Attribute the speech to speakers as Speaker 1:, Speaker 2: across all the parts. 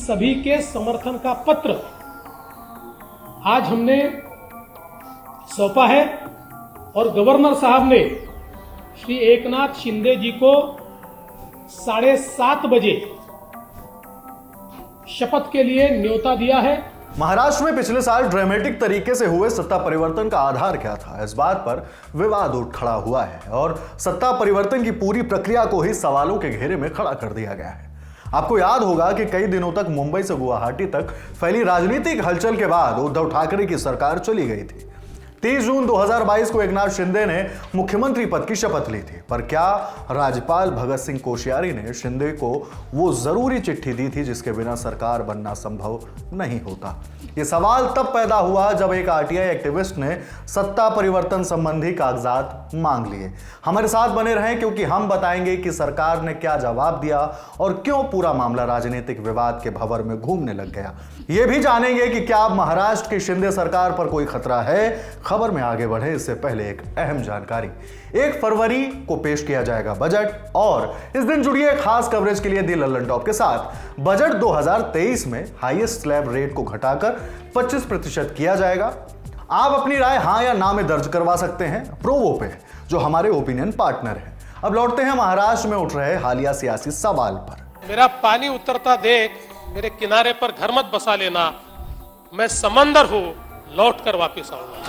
Speaker 1: सभी के समर्थन का पत्र आज हमने सौंपा है और गवर्नर साहब ने श्री एकनाथ शिंदे जी को 7:30 बजे शपथ के लिए न्योता दिया है।
Speaker 2: महाराष्ट्र में पिछले साल ड्रामेटिक तरीके से हुए सत्ता परिवर्तन का आधार क्या था, इस बात पर विवाद उठ खड़ा हुआ है और सत्ता परिवर्तन की पूरी प्रक्रिया को ही सवालों के घेरे में खड़ा कर दिया गया है। आपको याद होगा कि कई दिनों तक मुंबई से गुवाहाटी तक फैली राजनीतिक हलचल के बाद उद्धव ठाकरे की सरकार चली गई थी। 30 जून 2022 को एकनाथ शिंदे ने मुख्यमंत्री पद की शपथ ली थी, पर क्या राज्यपाल भगत सिंह कोश्यारी ने शिंदे को वो जरूरी चिट्ठी दी थी जिसके बिना सरकार बनना संभव नहीं होता? ये सवाल तब पैदा हुआ जब एक आरटीआई एक्टिविस्ट ने सत्ता परिवर्तन संबंधी कागजात मांग लिए। हमारे साथ बने रहें क्योंकि हम बताएंगे कि सरकार ने क्या जवाब दिया और क्यों पूरा मामला राजनीतिक विवाद के भंवर में घूमने लग गया। ये भी जानेंगे कि क्या महाराष्ट्र की शिंदे सरकार पर कोई खतरा है। खबर में आगे बढ़े इससे पहले एक अहम जानकारी, 1 फरवरी को पेश किया जाएगा बजट और इस दिन जुड़िए खास कवरेज के लिए दी लल्लन टॉप के साथ। बजट 2023 में हाईएस्ट स्लैब रेट को घटाकर 25% किया जाएगा। आप अपनी राय हां या ना में दर्ज करवा सकते हैं प्रोवो पे, जो हमारे ओपिनियन पार्टनर है। अब लौटते हैं महाराष्ट्र में उठ रहे हालिया सियासी सवाल पर।
Speaker 1: मेरा पानी उतरता देख मेरे किनारे पर घर मत बसा लेना, मैं समंदर हूं, लौट कर वापिस आऊंगा।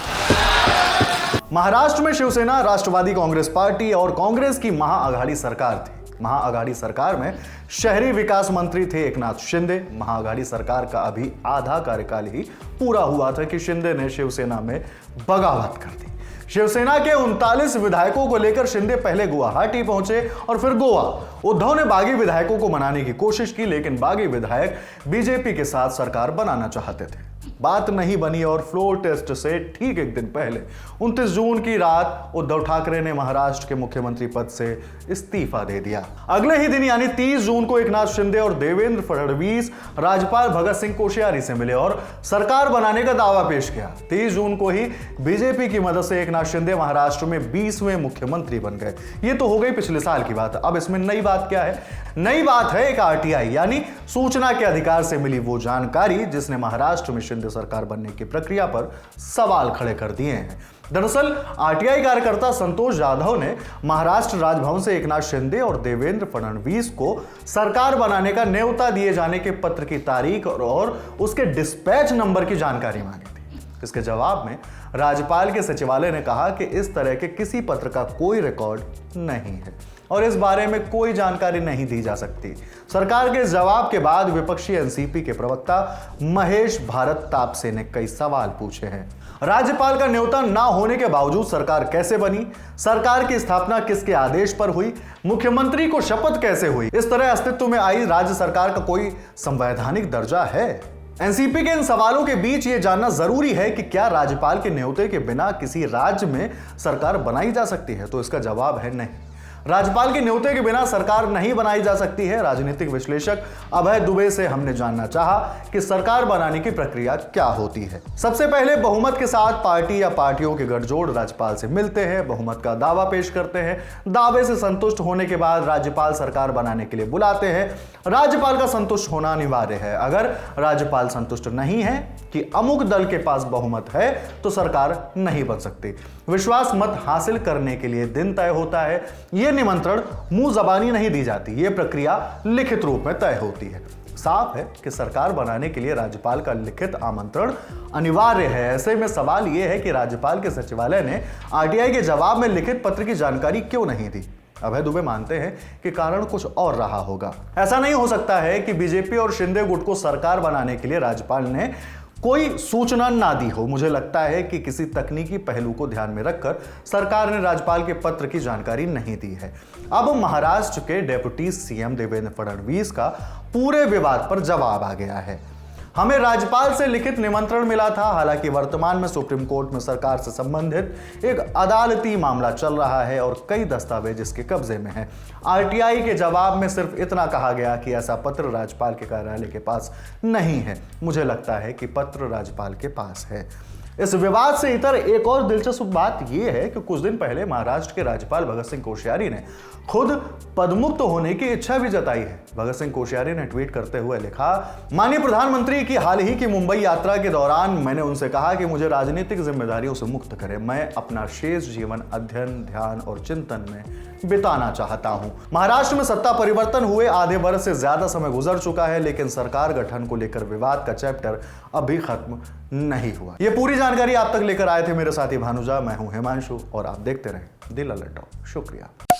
Speaker 2: महाराष्ट्र में शिवसेना, राष्ट्रवादी कांग्रेस पार्टी और कांग्रेस की महाआघाड़ी सरकार थी। महाआघाड़ी सरकार में शहरी विकास मंत्री थे एकनाथ शिंदे। महाआघाड़ी सरकार का अभी आधा कार्यकाल ही पूरा हुआ था कि शिंदे ने शिवसेना में बगावत कर दी। शिवसेना के 39 विधायकों को लेकर शिंदे पहले गुवाहाटी पहुंचे और फिर गोवा। उद्धव ने बागी विधायकों को मनाने की कोशिश की, लेकिन बागी विधायक बीजेपी के साथ सरकार बनाना चाहते थे। बात नहीं बनी और फ्लोर टेस्ट से ठीक एक दिन पहले 29 जून की रात उद्धव ठाकरे ने महाराष्ट्र के मुख्यमंत्री पद से इस्तीफा दे दिया। अगले ही दिन यानी 30 जून को एकनाथ शिंदे और देवेंद्र फडणवीस राज्यपाल भगत सिंह कोश्यारी से मिले और सरकार बनाने का दावा पेश किया। 30 जून को ही बीजेपी की मदद से एकनाथ शिंदे महाराष्ट्र में 20वें मुख्यमंत्री बन गए। ये तो हो गई पिछले साल की बात। अब इसमें नई बात क्या है? नई बात है एक आरटीआई यानी सूचना के अधिकार से मिली वो जानकारी जिसने महाराष्ट्र में शिंदे सरकार बनने की प्रक्रिया पर सवाल खड़े कर दिए हैं। दरअसल आरटीआई कार्यकर्ता संतोष जाधव ने महाराष्ट्र राजभवन से एकनाथ शिंदे और देवेंद्र फडणवीस को सरकार बनाने का न्योता दिए जाने के पत्र की तारीख और उसके डिस्पैच नंबर की जानकारी मांगी थी। इसके जवाब में राज्यपाल के सचिवालय ने कहा कि इस तरह के किसी पत्र का कोई रिकॉर्ड नहीं है और इस बारे में कोई जानकारी नहीं दी जा सकती। सरकार के जवाब के बाद विपक्षी एनसीपी के प्रवक्ता महेश भारत तापसे ने कई सवाल पूछे हैं। राज्यपाल का न्योता ना होने के बावजूद सरकार कैसे बनी? सरकार की स्थापना किसके आदेश पर हुई? मुख्यमंत्री को शपथ कैसे हुई? इस तरह अस्तित्व में आई राज्य सरकार का कोई संवैधानिक दर्जा है? एनसीपी के इन सवालों के बीच यह जानना जरूरी है कि क्या राज्यपाल के न्योते के बिना किसी राज्य में सरकार बनाई जा सकती है? तो इसका जवाब है नहीं। राज्यपाल के न्योते के बिना सरकार नहीं बनाई जा सकती है। राजनीतिक विश्लेषक अभय दुबे से हमने जानना चाहा कि सरकार बनाने की प्रक्रिया क्या होती है। सबसे पहले बहुमत के साथ पार्टी या पार्टियों के गठजोड़ राज्यपाल से मिलते हैं, बहुमत का दावा पेश करते हैं। दावे से संतुष्ट होने के बाद राज्यपाल सरकार बनाने के लिए बुलाते हैं। राज्यपाल का संतुष्ट होना अनिवार्य है। अगर राज्यपाल संतुष्ट नहीं है कि अमुक दल के पास बहुमत है तो सरकार नहीं बन सकती। विश्वास मत हासिल करने के लिए दिन तय होता है। यह निमंत्रण मुंह जबानी नहीं दी जाती, यह प्रक्रिया लिखित रूप में तय होती है। साफ है कि सरकार बनाने के लिए राज्यपाल का लिखित आमंत्रण अनिवार्य है। ऐसे में सवाल यह है कि राज्यपाल के सचिवालय ने आरटीआई के जवाब में लिखित पत्र की जानकारी क्यों नहीं दी? अभय दुबे मानते हैं कि कारण कुछ और रहा होगा। ऐसा नहीं हो सकता है कि बीजेपी और शिंदे गुट को सरकार बनाने के लिए राज्यपाल ने कोई सूचना ना दी हो। मुझे लगता है कि किसी तकनीकी पहलू को ध्यान में रखकर सरकार ने राज्यपाल के पत्र की जानकारी नहीं दी है। अब महाराष्ट्र के डेप्यूटी सीएम देवेंद्र फडणवीस का पूरे विवाद पर जवाब आ गया है। हमें राज्यपाल से लिखित निमंत्रण मिला था। हालांकि वर्तमान में सुप्रीम कोर्ट में सरकार से संबंधित एक अदालती मामला चल रहा है और कई दस्तावेज इसके कब्जे में हैं। आरटीआई के जवाब में सिर्फ इतना कहा गया कि ऐसा पत्र राज्यपाल के कार्यालय के पास नहीं है। मुझे लगता है कि पत्र राज्यपाल के पास है। इस विवाद से इतर एक और दिलचस्प बात यह है कि कुछ दिन पहले महाराष्ट्र के राज्यपाल भगत सिंह कोश्यारी ने खुद पदमुक्त होने की इच्छा भी जताई है। भगत सिंह कोश्यारी ने ट्वीट करते हुए लिखा, माननीय प्रधानमंत्री की हाल ही की मुंबई यात्रा के दौरान मैंने उनसे कहा कि मुझे राजनीतिक जिम्मेदारियों से मुक्त करें। मैं अपना शेष जीवन अध्ययन, ध्यान और चिंतन में बिताना चाहता हूं। महाराष्ट्र में सत्ता परिवर्तन हुए आधे वर्ष से ज्यादा समय गुजर चुका है, लेकिन सरकार गठन को लेकर विवाद का चैप्टर अभी खत्म नहीं हुआ। यह पूरी जानकारी आप तक लेकर आए थे मेरे साथी भानुजा। मैं हूं हिमांशु और आप देखते रहें दिल अलर्ट टॉक। शुक्रिया।